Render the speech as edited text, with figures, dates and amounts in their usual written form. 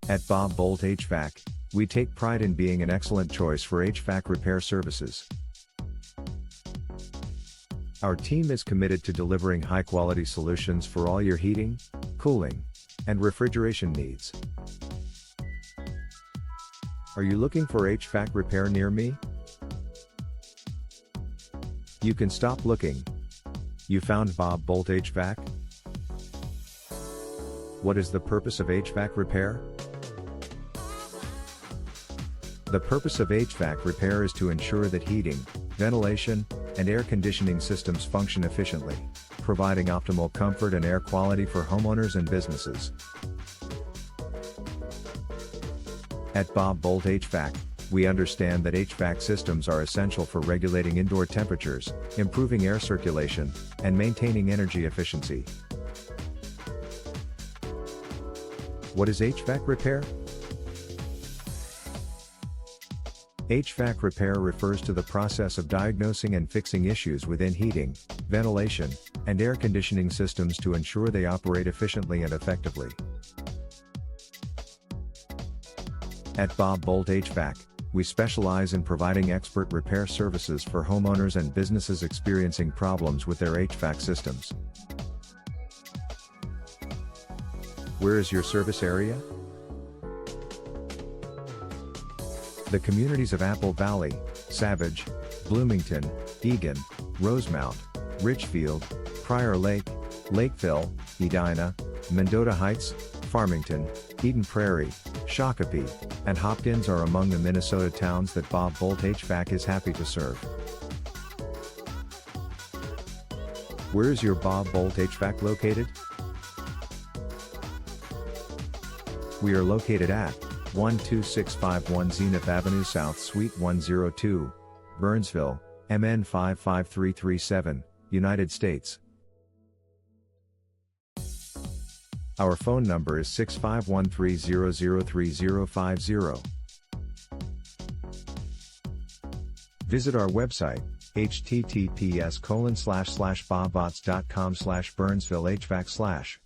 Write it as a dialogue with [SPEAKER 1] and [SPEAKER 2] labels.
[SPEAKER 1] At Bob Boldt HVAC, we take pride in being an excellent choice for HVAC repair services. Our team is committed to delivering high-quality solutions for all your heating, cooling, and refrigeration needs. Are you looking for HVAC repair near me? You can stop looking. You found Bob Boldt HVAC? What is the purpose of HVAC repair? The purpose of HVAC repair is to ensure that heating, ventilation, and air conditioning systems function efficiently, providing optimal comfort and air quality for homeowners and businesses. At Bob Boldt HVAC, we understand that HVAC systems are essential for regulating indoor temperatures, improving air circulation, and maintaining energy efficiency. What is HVAC repair? HVAC repair refers to the process of diagnosing and fixing issues within heating, ventilation, and air conditioning systems to ensure they operate efficiently and effectively. At Bob Boldt HVAC, we specialize in providing expert repair services for homeowners and businesses experiencing problems with their HVAC systems. Where is your service area? The communities of Apple Valley, Savage, Bloomington, Eagan, Rosemount, Richfield, Prior Lake, Lakeville, Edina, Mendota Heights, Farmington, Eden Prairie, Shakopee, and Hopkins are among the Minnesota towns that Bob Boldt HVAC is happy to serve. Where is your Bob Boldt HVAC located? We are located at 12651 Zenith Avenue South Suite 102, Burnsville, MN 55337, United States. Our phone number is 651300350. Visit our website, https://bobboldt.com/burnsvillehvac/.